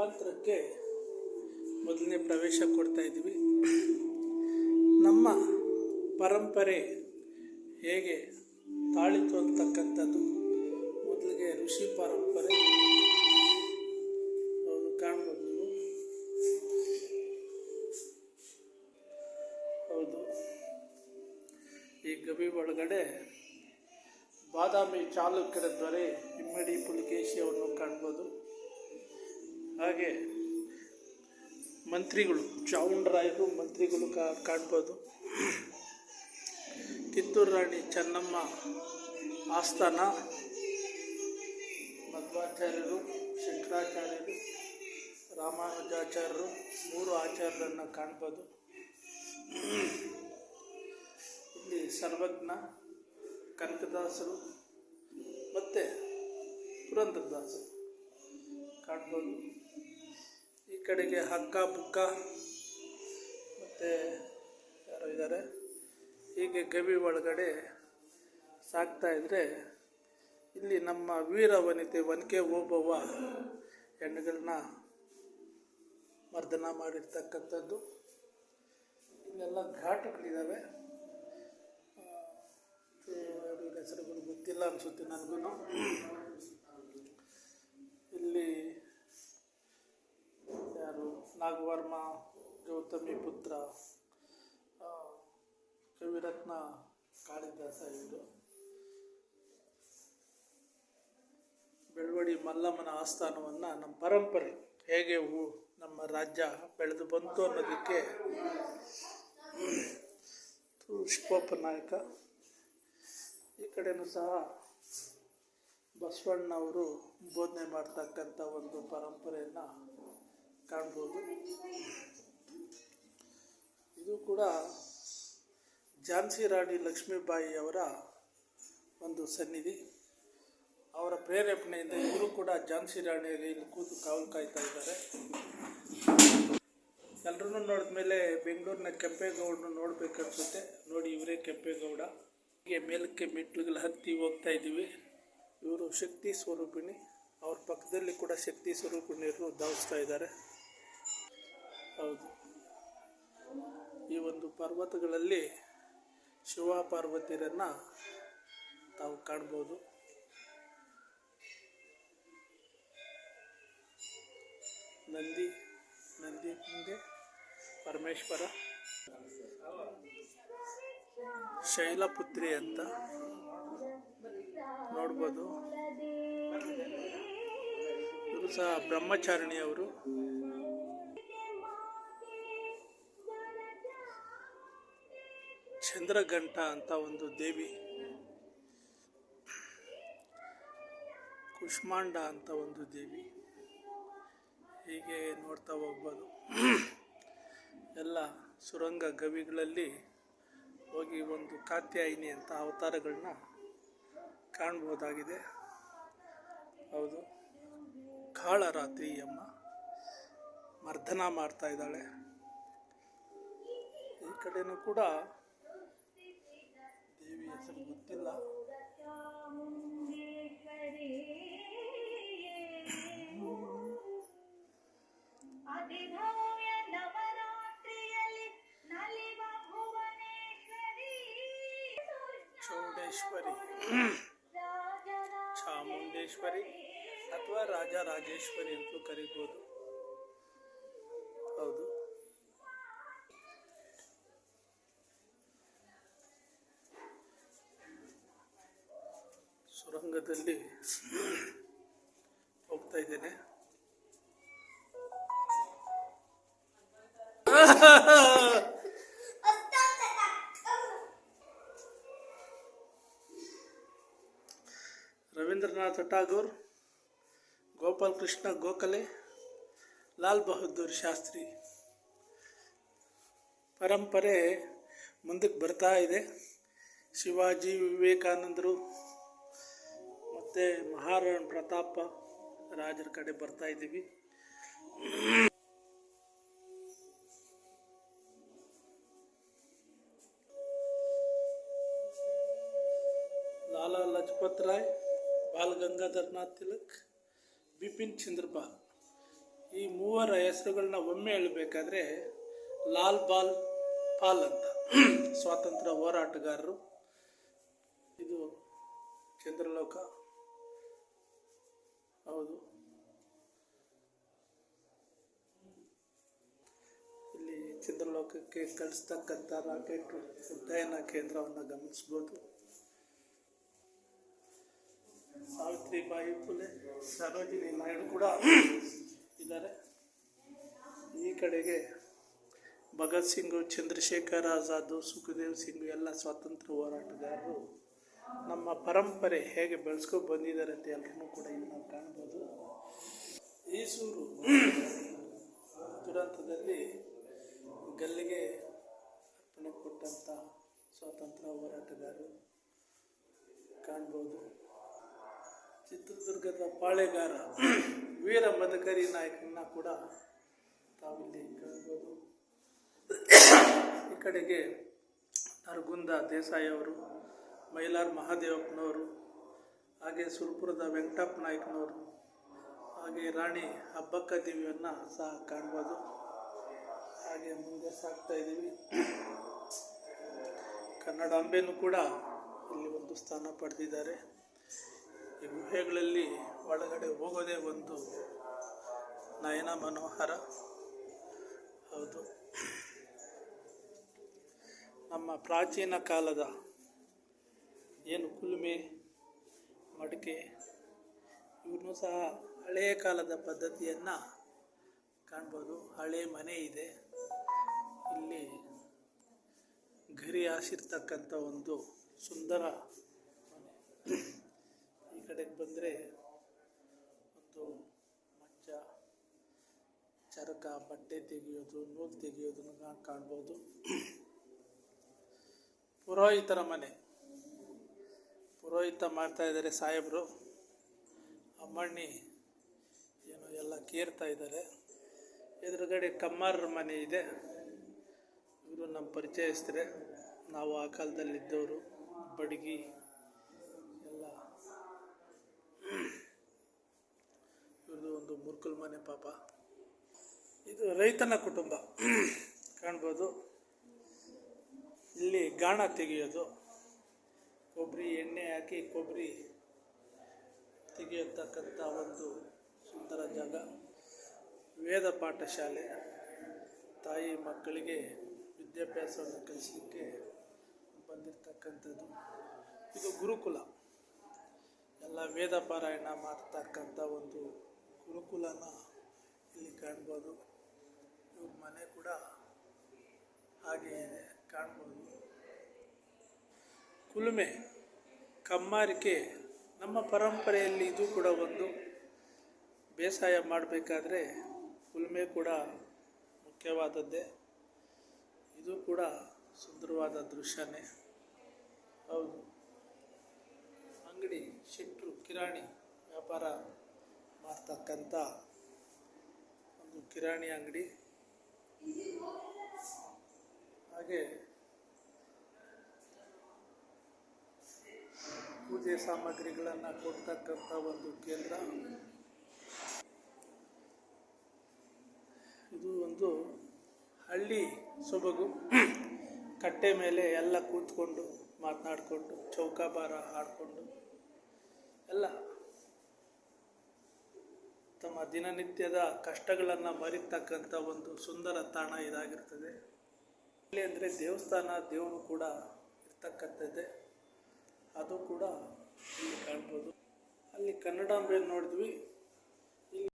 ರೂಪಾಂತರಕ್ಕೆ ಮೊದಲನೇ ಪ್ರವೇಶ ಕೊಡ್ತಾ ಇದ್ದೀವಿ. ನಮ್ಮ ಪರಂಪರೆ ಹೇಗೆ ತಾಳಿತು ಅಂತಕ್ಕಂಥದ್ದು ಮೊದಲಿಗೆ ಋಷಿ ಪರಂಪರೆ. ಹೌದು, ಕಾಣ್ಬೋದು ನೀವು. ಹೌದು, ಈ ಗವಿ ಒಳಗಡೆ ಬಾದಾಮಿ ಚಾಲುಕ್ಯರ ದೊರೆ ಇಮ್ಮಡಿ ಪುಲಿಕೇಶಿಯನ್ನು ಕಾಣ್ಬೋದು. ಹಾಗೆ ಮಂತ್ರಿಗಳು, ಚಾವುಂಡರಾಯರು ಮಂತ್ರಿಗಳು ಕಾಣ್ಬೋದು. ಕಿತ್ತೂರು ರಾಣಿ ಚೆನ್ನಮ್ಮ ಆಸ್ಥಾನ, ಮಧ್ವಾಚಾರ್ಯರು, ಶಂಕರಾಚಾರ್ಯರು, ರಾಮಾನುಜಾಚಾರ್ಯರು, 3 ಆಚಾರ್ಯರನ್ನು ಕಾಣ್ಬೋದು. ಇಲ್ಲಿ ಸರ್ವಜ್ಞ, ಕನಕದಾಸರು ಮತ್ತು ಪುರಂದರದಾಸರು ಕಾಣ್ಬೋದು. ಈ ಕಡೆಗೆ ಹಕ್ಕ ಬುಕ್ಕ ಮತ್ತು ಯಾರೋ ಇದ್ದಾರೆ. ಹೀಗೆ ಗವಿ ಒಳಗಡೆ ಸಾಗ್ತಾ ಇದ್ದರೆ ಇಲ್ಲಿ ನಮ್ಮ ವೀರ ವನಿತೆ ಒನಕೆ ಓಬವ್ವ ಹೆಣ್ಣುಗಳನ್ನ ಮರ್ದನ ಮಾಡಿರ್ತಕ್ಕಂಥದ್ದು. ಇಲ್ಲೆಲ್ಲ ಘಾಟುಗಳಿದ್ದಾವೆ. ಹೆಸರುಗಳು ಗೊತ್ತಿಲ್ಲ ಅನಿಸುತ್ತೆ ನನಗೂ. ಇಲ್ಲಿ ಯಾರು ನಾಗವರ್ಮ, ಗೌತಮಿ ಪುತ್ರ, ಕವಿರತ್ನ ಕಾಳಿದಾಸ ಇವರು. ಬೆಳ್ವಡಿ ಮಲ್ಲಮ್ಮನ ಆಸ್ಥಾನವನ್ನು ನಮ್ಮ ಪರಂಪರೆ ಹೇಗೆ ನಮ್ಮ ರಾಜ್ಯ ಬೆಳೆದು ಬಂತು ಅನ್ನೋದಕ್ಕೆ ಶಿವಪ್ಪ ನಾಯಕ. ಈ ಕಡೆಯೂ ಸಹ ಬಸವಣ್ಣವರು ಬೋಧನೆ ಮಾಡ್ತಕ್ಕಂಥ ಒಂದು ಪರಂಪರೆಯನ್ನು ಕಾಣ್ಬೋದು. ಇದು ಕೂಡ ಝಾನ್ಸಿ ರಾಣಿ ಲಕ್ಷ್ಮೀಬಾಯಿ ಅವರ ಒಂದು ಸನ್ನಿಧಿ. ಅವರ ಪ್ರೇರೇಪಣೆಯಿಂದ ಇವರು ಕೂಡ ಝಾನ್ಸಿ ರಾಣಿಯಾಗಿ ಇಲ್ಲಿ ಕೂತು ಕಾವಲು ಕಾಯ್ತಾ ಇದ್ದಾರೆ. ಎಲ್ಲರೂ ನೋಡಿದ ಮೇಲೆ ಬೆಂಗಳೂರಿನ ಕೆಂಪೇಗೌಡನ ನೋಡ್ಬೇಕನ್ಸುತ್ತೆ. ನೋಡಿ, ಇವರೇ ಕೆಂಪೇಗೌಡ. ಹೀಗೆ ಮೇಲಕ್ಕೆ ಮೆಟ್ಲುಗಳು ಹತ್ತಿ ಹೋಗ್ತಾ ಇದ್ದೀವಿ. ಇವರು ಶಕ್ತಿ ಸ್ವರೂಪಿಣಿ. ಅವ್ರ ಪಕ್ಕದಲ್ಲಿ ಕೂಡ ಶಕ್ತಿ ಸ್ವರೂಪಿಣಿಯರು ಧಾವಿಸ್ತಾ ಇದ್ದಾರೆ. ಹೌದು, ಈ ಒಂದು ಪರ್ವತಗಳಲ್ಲಿ ಶಿವ ಪಾರ್ವತಿಯರನ್ನು ತಾವು ಕಾಣ್ಬೋದು. ನಂದಿ ಮುಂದೆ ಪರಮೇಶ್ವರ, ಶೈಲಪುತ್ರಿ ಅಂತ ನೋಡ್ಬೋದು. ಇವರು ಸಹ ಬ್ರಹ್ಮಚಾರಿಣಿಯವರು. ಚಂದ್ರಘಂಟ ಅಂತ ಒಂದು ದೇವಿ, ಕುಷ್ಮಾಂಡ ಅಂತ ಒಂದು ದೇವಿ. ಹೀಗೆ ನೋಡ್ತಾ ಹೋಗ್ಬೋದು. ಎಲ್ಲ ಸುರಂಗ ಗವಿಗಳಲ್ಲಿ ಹೋಗಿ ಒಂದು ಕಾತ್ಯಾಯಿನಿ ಅಂತ ಅವತಾರಗಳನ್ನ ಕಾಣ್ಬೋದಾಗಿದೆ. ಹೌದು, ಕಾಳರಾತ್ರಿ ಅಮ್ಮ ಮರ್ದನ ಮಾಡ್ತಾ ಇದ್ದಾಳೆ. ಈ ಕಡೆನೂ ಕೂಡ ದೇವಿ ಹೆಸರು ಗೊತ್ತಿಲ್ಲ. ಚೌಡೇಶ್ವರಿ, ಚಾಮುಂಡೇಶ್ವರಿ ಅಥವಾ ರಾಜರಾಜೇಶ್ವರಿ ಅಂತಲೂ ಕರೀಬೋದು. ಹೌದು, ಸುರಂಗದಲ್ಲಿ ಹೋಗ್ತಾ ಇದ್ದೇನೆ. ರವೀಂದ್ರನಾಥ ಠಾಗೂರ್, ಗೋಪಾಲ್ ಕೃಷ್ಣ ಗೋಖಲೆ, ಲಾಲ್ ಬಹದ್ದೂರ್ ಶಾಸ್ತ್ರಿ ಪರಂಪರೆ ಮುಂದಕ್ಕೆ ಬರ್ತಾ ಇದೆ. ಶಿವಾಜಿ, ವಿವೇಕಾನಂದರು ಮತ್ತು ಮಹಾರಾಣಾ ಪ್ರತಾಪ ರಾಜರ ಕಡೆ ಬರ್ತಾ ಇದ್ದೀವಿ. ಲಾಲಾ ಲಜಪತ್ ರಾಯ್, ಬಾಲ್ ಗಂಗಾಧರ್ ನಾಥ್ ತಿಲಕ್, ಬಿಪಿನ್ ಚಂದ್ರಪಾಲ್ ಈ ಮೂವರ ಹೆಸರುಗಳನ್ನ ಒಮ್ಮೆ ಹೇಳಬೇಕಾದ್ರೆ ಲಾಲ್ ಪಾಲ್ ಅಂತ ಸ್ವಾತಂತ್ರ್ಯ ಹೋರಾಟಗಾರರು. ಇದು ಚಂದ್ರಲೋಕ, ಹೌದು. ಇಲ್ಲಿ ಚಂದ್ರಲೋಕಕ್ಕೆ ಕಳಿಸ್ತಕ್ಕಂಥ ರಾಕೆಟ್ ಉಡ್ಡಯನ ಕೇಂದ್ರವನ್ನು ಗಮನಿಸ್ಬೋದು. ಸಾವಿತ್ರಿಬಾಯಿ ಫುಲೆ, ಸರೋಜಿನಿ ನಾಯ್ಡು ಕೂಡ ಇದ್ದಾರೆ. ಈ ಕಡೆಗೆ ಭಗತ್ ಸಿಂಗ್, ಚಂದ್ರಶೇಖರ್ ಆಜಾದ್, ಸುಖದೇವ್ ಸಿಂಗ್ ಎಲ್ಲ ಸ್ವಾತಂತ್ರ್ಯ ಹೋರಾಟಗಾರರು ನಮ್ಮ ಪರಂಪರೆ ಹೇಗೆ ಬೆಳೆಸ್ಕೊಂಡು ಬಂದಿದ್ದಾರೆ ಅಂತ ಎಲ್ಲರೂ ಕೂಡ ಇಲ್ಲಿ ನಾವು ಕಾಣ್ಬೋದು. ಈಸೂರು ದುರಂತದಲ್ಲಿ ಗಲ್ಲಿಗೆ ಅರ್ಪಣೆ ಕೊಟ್ಟಂಥ ಸ್ವಾತಂತ್ರ್ಯ ಹೋರಾಟಗಾರರು ಕಾಣ್ಬೋದು. ಚಿತ್ರದುರ್ಗದ ಪಾಳೆಗಾರ ವೀರ ಮದಕರಿ ನಾಯಕನ ಕೂಡ ತಾವಿಲ್ಲಿ ಕಾಣ್ಬೋದು. ಈ ಕಡೆಗೆ ನರಗುಂದ ದೇಸಾಯಿ ಅವರು, ಮೈಲಾರ್ ಮಹಾದೇವಪ್ಪನವರು, ಹಾಗೆ ಸುರಪುರದ ವೆಂಕಟಪ್ಪ ನಾಯಕನವರು, ಹಾಗೆ ರಾಣಿ ಹಬ್ಬಕ್ಕ ದೇವಿಯನ್ನು ಸಹ ಕಾಣ್ಬೋದು. ಹಾಗೆ ಮುಂದೆ ಸಾಗ್ತಾ ಇದ್ದೀವಿ. ಕನ್ನಡಾಂಬೆನೂ ಕೂಡ ಇಲ್ಲಿ ಒಂದು ಸ್ಥಾನ ಪಡೆದಿದ್ದಾರೆ. ಈ ಗುಹೆಗಳಲ್ಲಿ ಒಳಗಡೆ ಹೋಗೋದೇ ಒಂದು ನಯನ ಮನೋಹರ, ಹೌದು. ನಮ್ಮ ಪ್ರಾಚೀನ ಕಾಲದ ಏನು ಕುಲುಮೆ, ಮಡಿಕೆ ಇವನ್ನೂ ಸಹ ಹಳೆಯ ಕಾಲದ ಪದ್ಧತಿಯನ್ನು ಕಾಣ್ಬೋದು. ಹಳೆ ಮನೆ ಇದೆ, ಇಲ್ಲಿ ಗರಿ ಹಾಸಿರ್ತಕ್ಕಂಥ ಒಂದು ಸುಂದರ ಮನೆ. ಈ ಕಡೆಗೆ ಬಂದರೆ ಒಂದು ಮಂಚ, ಚರಕ, ಬಟ್ಟೆ ತೆಗೆಯೋದು, ನೂಲು ತೆಗೆಯೋದನ್ನು ಕಾಣ್ಬೋದು. ಪುರೋಹಿತರ ಮನೆ, ಪುರೋಹಿತ ಮಾಡ್ತಾ ಇದ್ದಾರೆ ಸಾಹೇಬರು. ಅಮ್ಮಣ್ಣಿ ಏನೋ ಎಲ್ಲ ಕೇರ್ತಾ ಇದ್ದಾರೆ. ಎದುರುಗಡೆ ಕಮ್ಮಾರರ ಮನೆ ಇದೆ. ಇವರು ನಮ್ಮ ಪರಿಚಯಸ್ಥರೇ, ನಾವು ಆ ಕಾಲದಲ್ಲಿದ್ದವರು. ಬಡಗಿ ಎಲ್ಲ ಇವ್ರದ್ದು ಒಂದು ಮುರ್ಕಲ್ ಮನೆ ಪಾಪ. ಇದು ರೈತನ ಕುಟುಂಬ ಕಾಣ್ಬೋದು. ಇಲ್ಲಿ ಗಾಣ ತೆಗೆಯೋದು, ಕೊಬ್ಬರಿ ಎಣ್ಣೆ ಹಾಕಿ ಕೊಬ್ಬರಿ ತೆಗೆಯತಕ್ಕಂಥ ಒಂದು ಸುಂದರ ಜಾಗ. ವೇದ ಪಾಠಶಾಲೆ, ತಾಯಿ ಮಕ್ಕಳಿಗೆ ವಿದ್ಯಾಭ್ಯಾಸವನ್ನು ಕಲಿಸಲಿಕ್ಕೆ ಬಂದಿರತಕ್ಕಂಥದ್ದು. ಇದು ಗುರುಕುಲ, ಎಲ್ಲ ವೇದ ಪಾರಾಯಣ ಮಾಡ್ತಕ್ಕಂಥ ಒಂದು ಗುರುಕುಲನ ಇಲ್ಲಿ ಕಾಣ್ಬೋದು. ಇವ್ರ ಮನೆ ಕೂಡ ಹಾಗೆ ಇದೆ, ಕಾಣ್ಬೋದು. ಕುಲುಮೆ, ಕಮ್ಮಾರಿಕೆ ನಮ್ಮ ಪರಂಪರೆಯಲ್ಲಿ ಇದು ಕೂಡ ಒಂದು. ಬೇಸಾಯ ಮಾಡಬೇಕಾದ್ರೆ ಕುಲುಮೆ ಕೂಡ ಮುಖ್ಯವಾದದ್ದೇ. ಇದು ಕೂಡ ಸುಂದರವಾದ ದೃಶ್ಯನೇ, ಹೌದು. ಅಂಗಡಿ, ಶೆಟ್ರು, ಕಿರಾಣಿ ವ್ಯಾಪಾರ ಮಾಡ್ತಕ್ಕಂಥ ಒಂದು ಕಿರಾಣಿ ಅಂಗಡಿ. ಹಾಗೆ ಪೂಜೆ ಸಾಮಗ್ರಿಗಳನ್ನು ಕೊಡ್ತಕ್ಕಂಥ ಒಂದು ಕೇಂದ್ರ. ಇದು ಒಂದು ಹಳ್ಳಿ ಸೊಬಗು. ಕಟ್ಟೆ ಮೇಲೆ ಎಲ್ಲ ಕೂತ್ಕೊಂಡು ಮಾತನಾಡಿಕೊಂಡು ಚೌಕಾಬಾರ ಆಡಿಕೊಂಡು ಎಲ್ಲ ತಮ್ಮ ದಿನನಿತ್ಯದ ಕಷ್ಟಗಳನ್ನು ಮರಿತಕ್ಕಂಥ ಒಂದು ಸುಂದರ ತಾಣ ಇದಾಗಿರ್ತದೆ. ಇಲ್ಲಿ ಅಂದರೆ ದೇವಸ್ಥಾನ, ದೇವರು ಕೂಡ ಇರ್ತಕ್ಕಂಥದ್ದೇ, ಅದು ಕೂಡ ಇಲ್ಲಿ ಕಾಣ್ಬೋದು. ಅಲ್ಲಿ ಕನ್ನಡಾಂಬೆ ನೋಡಿದ್ವಿ.